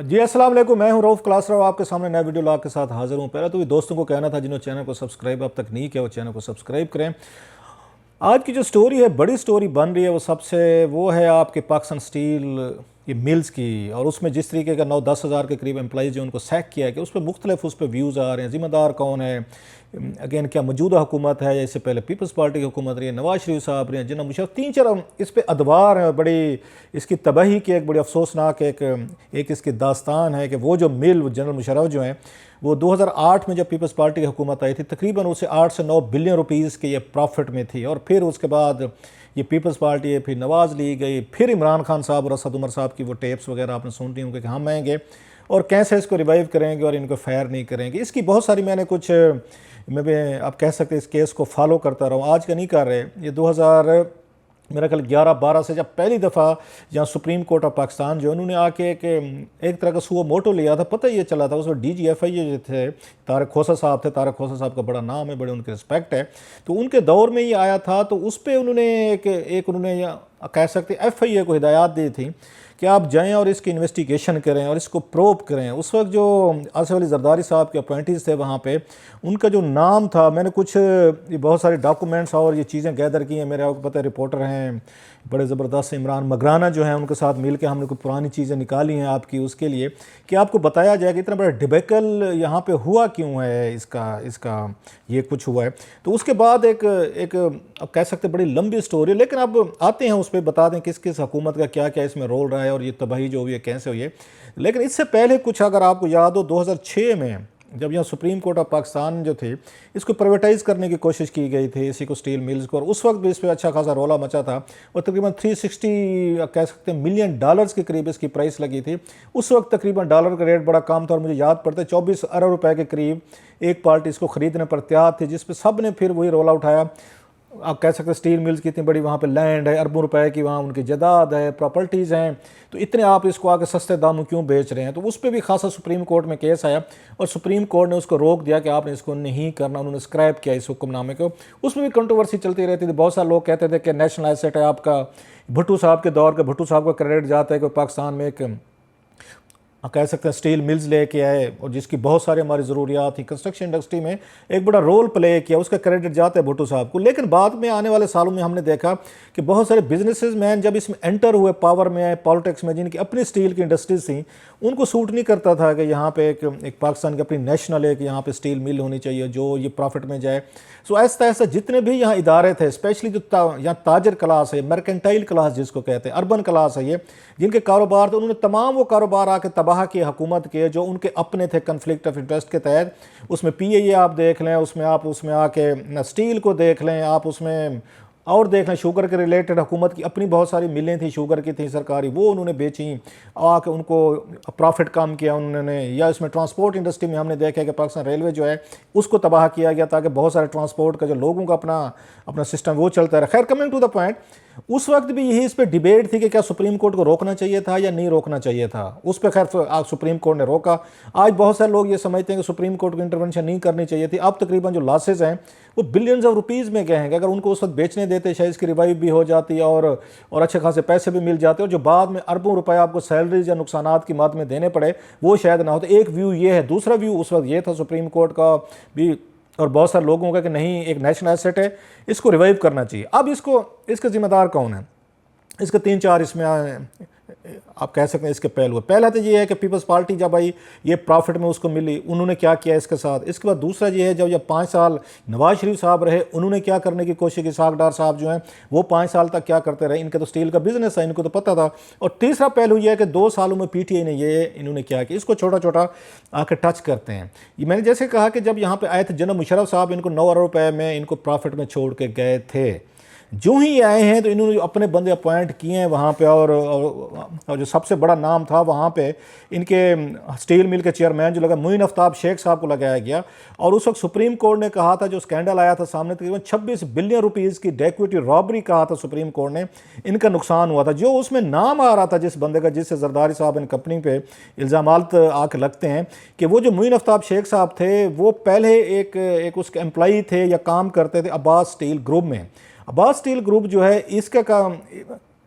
जी अस्सलाम वालेकुम, मैं हूं रऊफ़ क्लासराव, आपके सामने नया वीडियो ला के साथ हाजिर हूं। पहले तो भी दोस्तों को कहना था जिन्होंने चैनल को सब्सक्राइब अब तक नहीं किया वो चैनल को सब्सक्राइब करें। आज की जो स्टोरी है, बड़ी स्टोरी बन रही है, वो है आपके पाकिस्तान स्टील की मिल्स की, और उसमें जिस तरीके का 9-10 हज़ार के करीब एम्प्लॉइज़ जो उनको सैक किया है कि उस पर मुख्तलिफ उस पर व्यूज़ आ रहे हैं। ज़िम्मेदार कौन है? अगेन, क्या मौजूदा हुकूमत है या इससे पहले पीपल्स पार्टी की हुकूमत रही है, नवाज शरीफ साहब रहे हैं, जिन्ना मुशर्रफ, 3-4 इस पर अदवार हैं। बड़ी इसकी तबाही की एक बड़ी अफसोसनाक एक इसकी दास्तान है कि वो जो मिल जनरल मुशर्रफ जो हैं, वो 2008 में जब पीपल्स पार्टी की हुकूमत आई थी, तकरीबन उसे 8 से 9 बिलियन रुपीज़ के ये प्रॉफिट में थी। और फिर उसके बाद ये पीपल्स पार्टी है, फिर नवाज़ ली गई, फिर इमरान खान साहब और असद उमर साहब की वो टेप्स वगैरह आपने सुन रही होंगे कि हम आएंगे और कैसे इसको रिवाइव करेंगे और इनको फायर नहीं करेंगे। इसकी बहुत सारी मैंने कुछ, मैं भी आप कह सकते इस केस को फॉलो करता रहा हूँ, आज का नहीं कर रहे। ये 2000 मेरा ख्याल 11-12 से जब पहली दफ़ा जहाँ सुप्रीम कोर्ट ऑफ पाकिस्तान जो उन्होंने आके एक तरह का सुओ मोटो लिया था, पता ये चला था उसमें DGFI जो थे तारक खोसा साहब थे। तारक खोसा साहब का बड़ा नाम है, बड़े उनकी रिस्पेक्ट है, तो उनके दौर में ये आया था। तो उस पर उन्होंने उन्होंने कह सकते FIA को हिदायत दी थी कि आप जाएं और इसकी इन्वेस्टिगेशन करें और इसको प्रोब करें। उस वक्त जो आसिफ अली जरदारी साहब के अपॉइंटीज़ थे वहाँ पे, उनका जो नाम था, मैंने कुछ बहुत सारे डॉक्यूमेंट्स और ये चीज़ें गैदर की हैं। मेरे आपको पता है रिपोर्टर हैं बड़े ज़बरदस्त, इमरान मगराना जो हैं, उनके साथ मिल के हमने कुछ पुरानी चीज़ें निकाली हैं आपकी उसके लिए कि आपको बताया जाए कि इतना बड़ा डिबेकल यहाँ पे हुआ क्यों है, इसका ये कुछ हुआ है। तो उसके बाद एक अब कह सकते बड़ी लंबी स्टोरी है, लेकिन अब आते हैं उस पर, बता दें किस किस हुकूमत का क्या क्या इसमें रोल रहा है और ये तबाही जो हुई है कैसे हुई है। लेकिन इससे पहले कुछ अगर आपको याद हो, 2006 में जब यहाँ सुप्रीम कोर्ट ऑफ पाकिस्तान जो थी, इसको प्राइवेटाइज़ करने की कोशिश की गई थी, इसी को स्टील मिल्स को, और उस वक्त भी इस पर अच्छा खासा रौला मचा था और तकरीबन 360 कह सकते हैं मिलियन डॉलर्स के करीब इसकी प्राइस लगी थी। उस वक्त तकरीबन डॉलर का रेट बड़ा कम था और मुझे याद पड़ता है 24 अरब रुपए के करीब एक पार्टी इसको ख़रीदने पर तैयार थी, जिस पर सब ने फिर वही रौला उठाया। आप कह सकते हैं स्टील मिल्स की इतनी बड़ी वहाँ पे लैंड है, अरबों रुपए की वहाँ उनकी जायदाद है, प्रॉपर्टीज़ हैं, तो इतने आप इसको आके सस्ते दामों क्यों बेच रहे हैं? तो उस पर भी खासा सुप्रीम कोर्ट में केस आया और सुप्रीम कोर्ट ने उसको रोक दिया कि आपने इसको नहीं करना, उन्होंने स्क्रैप किया इस हुक्मनामे को। उसमें भी कंट्रोवर्सी चलती रहती थी। बहुत सारे लोग कहते थे कि नेशनल एसेट है आपका, भुट्टो साहब के दौर के भुट्टो साहब का क्रेडिट जाता है कि पाकिस्तान में एक कह सकते हैं स्टील मिल्स लेके आए और जिसकी बहुत सारी हमारी ज़रूरियात थी, कंस्ट्रक्शन इंडस्ट्री में एक बड़ा रोल प्ले किया, उसका क्रेडिट जाता है भुट्टो साहब को। लेकिन बाद में आने वाले सालों में हमने देखा कि बहुत सारे बिजनेसेस मैन जब इसमें एंटर हुए, पावर में आए, पॉलिटिक्स में, जिनकी अपनी स्टील की इंडस्ट्रीज थी, उनको सूट नहीं करता था कि यहाँ पे एक पाकिस्तान की अपनी नेशनल है कि यहाँ पे स्टील मिल होनी चाहिए जो ये प्रॉफिट में जाए। सो ऐसा ऐसा जितने भी यहाँ इदारे थे, स्पेशली जो यहाँ ताजर क्लास है, मर्केंटाइल क्लास जिसको कहते हैं, अर्बन क्लास है, ये जिनके कारोबार थे, उन्होंने तमाम वो कारोबार आके तबाह किए हुकूमत के जो उनके अपने थे कन्फ्लिक्ट ऑफ इंटरेस्ट के तहत। उसमें PIA आप देख लें, उसमें आके स्टील को देख लें, आप उसमें और देख लें शुगर के रिलेटेड हुकूमत की अपनी बहुत सारी मिलें थी, शुगर की थी सरकारी, वो उन्होंने बेची, आके उनको प्रॉफिट कम किया उन्होंने। या इसमें ट्रांसपोर्ट इंडस्ट्री में हमने देखा कि पाकिस्तान रेलवे जो है उसको तबाह किया गया ताकि बहुत सारे ट्रांसपोर्ट का जो लोगों का अपना सिस्टम वो चलता रहा। खैर, कमिंग टू द पॉइंट, उस वक्त भी यही इस पर डिबेट थी कि क्या सुप्रीम कोर्ट को रोकना चाहिए था या नहीं रोकना चाहिए था। उस पर खैर सुप्रीम कोर्ट ने रोका। आज बहुत सारे लोग ये समझते हैं कि सुप्रीम कोर्ट को इंटरवेंशन नहीं करनी चाहिए थी। अब तकरीबन जो लॉसेज हैं वो बिलियंस ऑफ रुपीज़ में गए हैं। अगर उनको उस वक्त बेचने देते शायद इसकी रिवाइव भी हो जाती है और अच्छे खासे पैसे भी मिल जाते, और जो बाद में अरबों रुपए आपको सैलरीज या नुकसानात की मात में देने पड़े वो शायद ना होते। एक व्यू ये है। दूसरा व्यू उस वक्त ये था सुप्रीम कोर्ट का भी और बहुत सारे लोगों का कि नहीं, एक नेशनल एसेट है, इसको रिवाइव करना चाहिए। अब इसका जिम्मेदार कौन है? इसके 3-4 इसमें आप कह सकते हैं इसके पहलू। पहला तो ये है कि पीपल्स पार्टी जब आई, ये प्रॉफिट में उसको मिली, उन्होंने क्या किया इसके साथ। इसके बाद दूसरा ये है, जब 5 साल नवाज शरीफ साहब रहे, उन्होंने क्या करने की कोशिश की। इसाक डार साहब जो हैं वो 5 साल तक क्या करते रहे, इनके तो स्टील का बिजनेस है, इनको तो पता था। और तीसरा पहलू ये है कि 2 सालों में PTI ने इन्होंने क्या किया, इसको छोटा छोटा आकर टच करते हैं। ये मैंने जैसे कहा कि जब यहाँ पर आए थे जनरल मुशर्रफ साहब, इनको 9 अरब रुपये में इनको प्रॉफिट में छोड़ के गए थे। जो ही आए हैं तो इन्होंने अपने बंदे अपॉइंट किए हैं वहाँ पे, और जो सबसे बड़ा नाम था वहाँ पे इनके स्टील मिल के चेयरमैन जो लगा, मोइन आफ्ताब शेख साहब को लगाया गया। और उस वक्त सुप्रीम कोर्ट ने कहा था, जो स्कैंडल आया था सामने, तकरीबन 26 बिलियन रुपीज़ की डेक्विटी रॉबरी कहा था सुप्रीम कोर्ट ने, इनका नुकसान हुआ था। जो उसमें नाम आ रहा था जिस बंदे का, जिससे जरदारी साहब इन कंपनी पे इल्ज़ामात आके लगते हैं कि वो जो मोइन आफ्ताब शेख साहब थे वो पहले एक उसके एम्प्लॉई थे या काम करते थे अब्बास स्टील ग्रुप में। अब्बास स्टील ग्रुप जो है इसका काम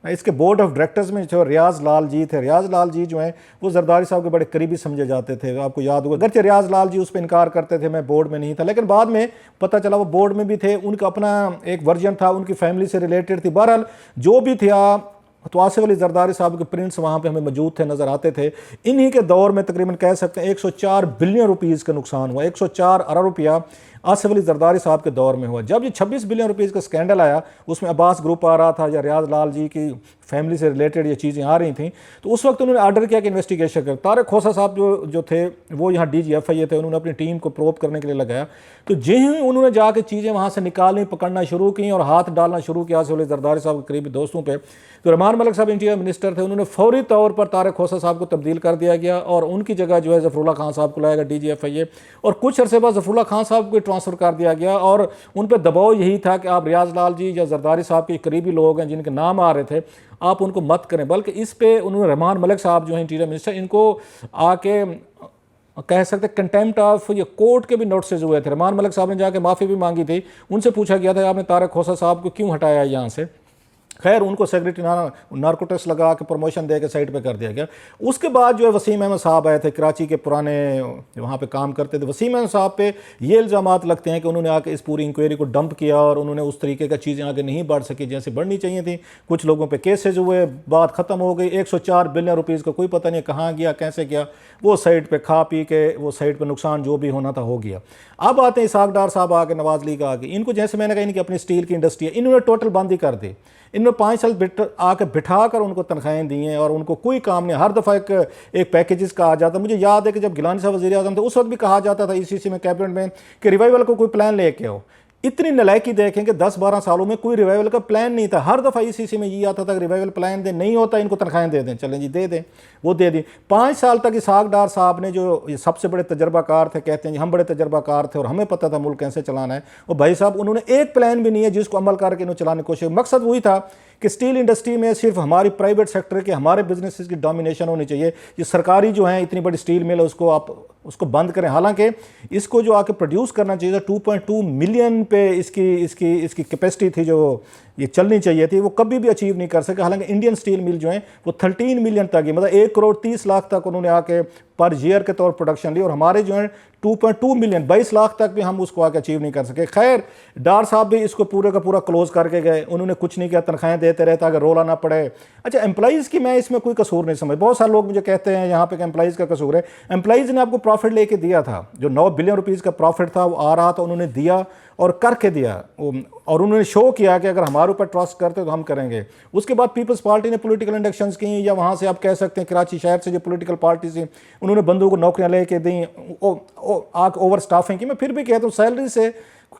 इसके बोर्ड ऑफ डायरेक्टर्स में जो रियाज लाल जी थे, रियाज लाल जी जो हैं वो जरदारी साहब के बड़े करीबी समझे जाते थे। आपको याद होगा, अगरचे रियाज लाल जी उस पर इनकार करते थे, मैं बोर्ड में नहीं था, लेकिन बाद में पता चला वो बोर्ड में भी थे। उनका अपना एक वर्जन था, उनकी फैमिली से रिलेटेड थी। बहरहाल जो भी था, तो आसिफ अली जरदारी साहब के प्रिंट्स वहाँ पे हमें मौजूद थे, नज़र आते थे। इन्हीं के दौर में तकरीबन कह सकते हैं 104 बिलियन रुपीज़ का नुकसान हुआ, 104 अरब रुपया आसिफ अली जरदारी साहब के दौर में हुआ। जब ये 26 बिलियन रुपीज़ का स्कैंडल आया, उसमें अब्बास ग्रुप आ रहा था या रियाज लाल जी की फैमिली से रिलेटेड ये चीज़ें आ रही थी, तो उस वक्त उन्होंने ऑर्डर किया कि इन्वेस्टिगेशन कर। तारिक खोसा साहब जो थे वो यहाँ DGFIA थे, उन्होंने अपनी टीम को प्रोब करने के लिए लगाया। तो जी ही उन्होंने जाके चीज़ें वहाँ से निकालनी, पकड़ना शुरू की और हाथ डालना शुरू किया आसिफ अली जरदारी साहब के करीबी दोस्तों पर। तो रहमान मलिक साहब इंटीरियर मिनिस्टर थे, उन्होंने फौरी तौर पर तारिक खोसा साहब को तब्दील कर दिया गया और उनकी जगह जो है ज़फ़रुल्लाह खान साहब को लाया गया DGFIA, और कुछ अरसे बाद ज़फ़रुल्लाह खान साहब को ट्रांसफ़र कर दिया गया। और उन पर दबाव यही था कि आप रियाज लाल जी या जरदारी साहब के करीबी लोग हैं जिनके नाम आ रहे थे, आप उनको मत करें। बल्कि इस पे उन्होंने रहमान मलिक साहब जो है इंटीरियर मिनिस्टर, इनको आके कह सकते कंटेम्प्ट ऑफ ये कोर्ट के भी नोटिस हुए थे। रहमान मलिक साहब ने जाके माफ़ी भी मांगी थी, उनसे पूछा गया था आपने तारिक खोसा साहब को क्यों हटाया यहाँ से। खैर उनको सेक्रेटरी नारकोटिक्स लगा के प्रमोशन दे के साइड पे कर दिया गया। उसके बाद जो है वसीम अहमद साहब आए थे, कराची के पुराने वहाँ पे काम करते थे। वसीम अहमद साहब पे ये इल्ज़ामात लगते हैं कि उन्होंने आके इस पूरी इंक्वायरी को डंप किया और उन्होंने उस तरीके का चीज़ें आगे नहीं बढ़ सकी जैसे बढ़नी चाहिए थी। कुछ लोगों पर केसेज हुए, बात ख़त्म हो गई। 104 बिलियन रुपीज़ का कोई पता नहीं कहाँ गया, कैसे गया, वो साइड पर खा पी के वो साइड पर नुकसान जो भी होना था हो गया। अब आते हैं इसहाक डार साहब आके, नवाज लीग आके, इनको जैसे मैंने कहा इनकी अपनी स्टील की इंडस्ट्री है, इन्होंने टोटल बंद ही कर दी। इन्होंने 5 साल आके बिठा कर उनको तनख्वाहें दी हैं और उनको कोई काम नहीं। हर दफ़ा एक पैकेजेस का आ जाता। मुझे याद है कि जब गिलानी साहब वज़ीर आज़म थे उस वक्त भी कहा जाता था ECC में, कैबिनेट में, कि रिवाइवल को कोई प्लान लेके आओ। इतनी नलायकी देखें कि 10-12 सालों में कोई रिवाइवल का प्लान नहीं था। हर दफ़ा ECC में ये आता था कि रिवाइवल प्लान दे, नहीं होता इनको तनख्वाहें दे दें, चलें जी दे दें, वो दे दी। 5 साल तक इसहाक डार साहब ने, जो ये सबसे बड़े तजर्बाकार थे, कहते हैं जी हम बड़े तजर्बाकार थे और हमें पता था मुल्क कैसे चलाना है, और भाई साहब उन्होंने एक प्लान भी नहीं है जिसको अमल करके इन्होंने चलाने की कोशिश। मकसद वही था कि स्टील इंडस्ट्री में सिर्फ हमारी प्राइवेट सेक्टर के, हमारे बिजनेसेस की डोमिनेशन होनी चाहिए। ये सरकारी जो है इतनी बड़ी स्टील मिल है उसको आप उसको बंद करें। हालांकि इसको जो आके प्रोड्यूस करना चाहिए था 2.2 मिलियन पे इसकी कैपेसिटी थी जो ये चलनी चाहिए थी, वो कभी भी अचीव नहीं कर सके। हालांकि इंडियन स्टील मिल जो है वो 13 मिलियन तक ही, मतलब 1 करोड़ 30 लाख तक उन्होंने आके पर ईयर के तौर प्रोडक्शन ली, और हमारे जो है 2.2 मिलियन 22 लाख तक भी हम उसको आके अचीव नहीं कर सके। खैर डार साहब भी इसको पूरे का पूरा क्लोज करके गए, उन्होंने कुछ नहीं किया, तनख्वाहें देते रहे ताकि रोला ना पड़े। अच्छा, एम्प्लॉइज़ की मैं इसमें कोई कसूर नहीं समझ। बहुत सारे लोग मुझे कहते हैं यहाँ पे कि एम्प्लॉइज़ का कसूर है। एम्प्लॉइज़ ने आपको प्रॉफिट लेके दिया था, जो 9 बिलियन रुपीज़ का प्रॉफिट था वो आ रहा था, उन्होंने दिया और करके दिया, और उन्होंने शो किया कि अगर हमारे ऊपर ट्रस्ट करते तो हम करेंगे। उसके बाद पीपल्स पार्टी ने पॉलिटिकल इंडक्शंस की, या वहाँ से आप कह सकते हैं कराची शहर से जो पॉलिटिकल पार्टी थी उन्होंने बंदों को नौकरियाँ लेके दी, आग ओवर स्टाफिंग की। मैं फिर भी कहता हूँ सैलरी से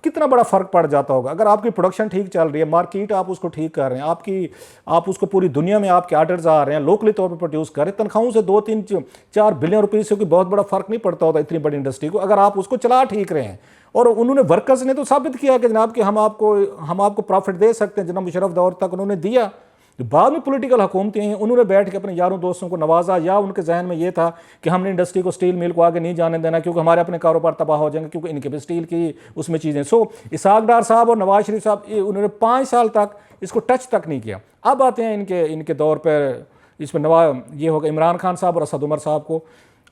कितना बड़ा फ़र्क पड़ जाता होगा। अगर आपकी प्रोडक्शन ठीक चल रही है, मार्केट आप उसको ठीक कर रहे हैं, आप उसको पूरी दुनिया में आपके ऑर्डर्स आ रहे हैं, लोकली तौर पर प्रोड्यूस कर रहे हैं, तनख्वाहों से 2-3-4 बिलियन रुपये से कोई बहुत बड़ा फ़र्क नहीं पड़ता होता इतनी बड़ी इंडस्ट्री को, अगर आप उसको चला ठीक रहे हैं। और उन्होंने वर्कर्स ने तो साबित किया कि जनाब कि हम आपको प्रॉफिट दे सकते हैं। जनाब मुशर्रफ दौर तक उन्होंने दिया। बाद में पॉलिटिकल हुकूमतें हैं, उन्होंने बैठ के अपने यारों दोस्तों को नवाजा, या उनके जहन में ये था कि हमने इंडस्ट्री को, स्टील मिल को आगे नहीं जाने देना क्योंकि हमारे अपने कारोबार तबाह हो जाएंगे, क्योंकि इनके भी स्टील की उसमें चीज़ें। सो इसहाक डार साहब और नवाज शरीफ साहब उन्होंने 5 साल तक इसको टच तक नहीं किया। अब आते हैं इनके दौर पर, इस पर ये होगा इमरान खान साहब और असद उमर साहब को।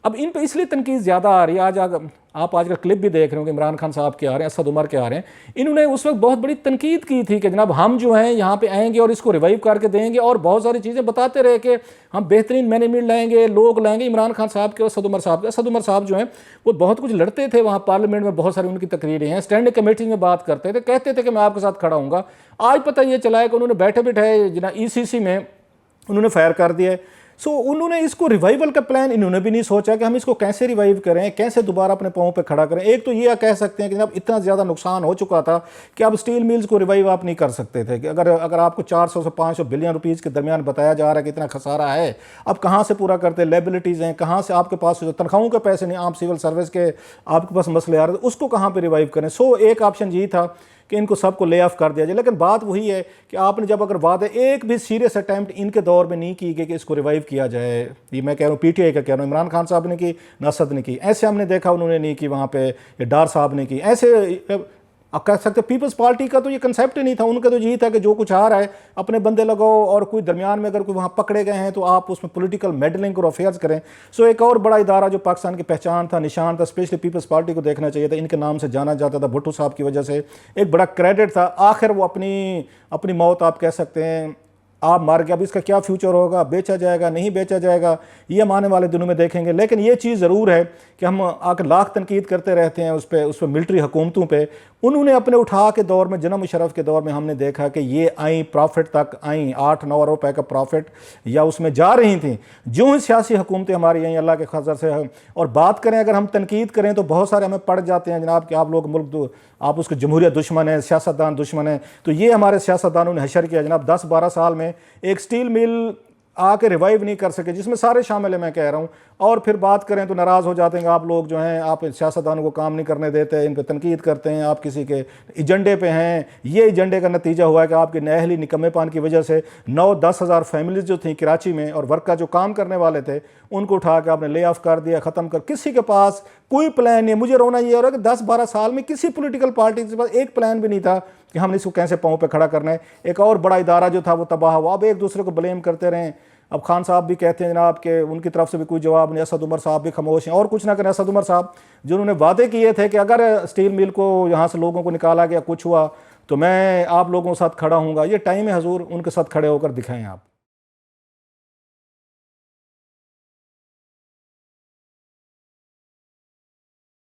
अब इन पे इसलिए तनकीद ज़्यादा आ रही है। आप आजकल क्लिप भी देख रहे हो कि इमरान खान साहब के आ रहे हैं, असद उमर के आ रहे हैं। इन्होंने उस वक्त बहुत बड़ी तनकीद की थी कि जनाब हम जो हैं यहाँ पे आएंगे और इसको रिवाइव करके देंगे, और बहुत सारी चीज़ें बताते रहे कि हम बेहतरीन मैनेजमेंट लाएंगे, लोग लाएंगे। इमरान खान साहब के और असद उमर साहब के, असद उमर साहब जो हैं वो बहुत कुछ लड़ते थे वहाँ पार्लियामेंट में, बहुत सारी उनकी तकरीरें हैं, स्टैंडिंग कमेटी में बात करते थे, कहते थे कि मैं आपके साथ खड़ा हूँगा। आज पता ये चला है कि उन्होंने बैठे बैठे जना ECC में उन्होंने फायर कर दिया है। सो उन्होंने इसको रिवाइवल का प्लान इन्होंने भी नहीं सोचा कि हम इसको कैसे रिवाइव करें, कैसे दोबारा अपने पाँव पे खड़ा करें। एक तो ये कह सकते हैं कि जब इतना ज़्यादा नुकसान हो चुका था कि अब स्टील मिल्स को रिवाइव आप नहीं कर सकते थे, कि अगर आपको 400 से 500 बिलियन रुपीज़ के दरमियान बताया जा रहा है कि इतना खसारा है, अब कहाँ से पूरा करते, लेबिलिटीज़ हैं, कहाँ से आपके पास जो तनख्वाहों के पैसे नहीं, आप सिविल सर्विस के आपके पास मसले आ रहे थे, उसको कहाँ पर रिवाइव करें। सो एक ऑप्शन यही था कि इनको सबको ले ऑफ कर दिया जाए। लेकिन बात वही है कि आपने जब अगर वादे, एक भी सीरियस अटैम्प्ट इनके दौर में नहीं की गई कि इसको रिवाइव किया जाए, ये मैं कह रहा हूँ PTI का कह रहा हूँ, इमरान खान साहब ने की, नसद ने की, ऐसे हमने देखा उन्होंने नहीं की, वहाँ पे डार साहब ने की, ऐसे आप कह सकते पीपल्स पार्टी का तो ये कंसेप्ट ही नहीं था। उनका तो यही था कि जो कुछ आ रहा है अपने बंदे लगाओ, और कोई दरमियान में अगर कोई वहाँ पकड़े गए हैं तो आप उसमें पॉलिटिकल मेडलिंग और अफेयर्स करें। सो एक और बड़ा इदारा जो पाकिस्तान की पहचान था, निशान था, स्पेशली पीपल्स पार्टी को देखना चाहिए था। इनके नाम से जाना जाता था, भुट्टो साहब की वजह से एक बड़ा क्रेडिट था। आखिर वो अपनी अपनी मौत आप कह सकते हैं आप मार गया। अब इसका क्या फ्यूचर होगा, बेचा जाएगा नहीं बेचा जाएगा, ये हम आने वाले दिनों में देखेंगे। लेकिन ये चीज़ ज़रूर है कि हम आकर लाख तनकीद करते रहते हैं उस पर मिलिट्री हुकूमतों पे। उन्होंने अपने उठा के दौर में, जनाब मुशर्रफ के दौर में हमने देखा कि ये आई प्रॉफिट तक आई, 8-9 अरब रुपए का प्रॉफिट या उसमें जा रही थी। जो ही सियासी हुकूमतें हमारी आई अल्लाह के खज़र से और बात करें, अगर हम तनकीद करें तो बहुत सारे हमें पड़ जाते हैं जनाब कि आप लोग मुल्क आप उसके जमहूरियत दुश्मन है, सियासतदान दुश्मन है। तो ये हमारे सियासतदानों ने हशर किया जनाब। 10-12 साल में एक स्टील मिल आके रिवाइव नहीं कर सके, जिसमें सारे शामिल है मैं कह रहा हूँ। और फिर बात करें तो नाराज़ हो जाते हैं आप लोग जो हैं, आप सियासतदानों को काम नहीं करने देते, इन पर तनकीद करते हैं, आप किसी के एजेंडे पे हैं। ये एजेंडे का नतीजा हुआ है कि आपके नहली निकम्मेपन की वजह से 9-10 हज़ार फैमिलीज जो थी कराची में और वर्कर जो काम करने वाले थे उनको उठा के आपने ले ऑफ कर दिया, ख़त्म कर। किसी के पास कोई प्लान नहीं। मुझे रोना ये हो रहा है कि 10-12 साल में किसी पोलिटिकल पार्टी के पास एक प्लान भी नहीं था कि हमने इसको कैसे पाँव पे खड़ा करना है। एक और बड़ा इदारा जो था वो तबाह हुआ। अब एक दूसरे को ब्लेम करते रहें। अब खान साहब भी कहते हैं जनाब कि उनकी तरफ से भी कोई जवाब नहीं, असद उमर साहब भी खामोश हैं। और कुछ ना करें असद उमर साहब, जिन्होंने वादे किए थे कि अगर स्टील मिल को यहाँ से लोगों को निकाला गया, कुछ हुआ तो मैं आप लोगों के साथ खड़ा हूँगा। ये टाइम है हजूर, उनके साथ खड़े होकर दिखाएं आप।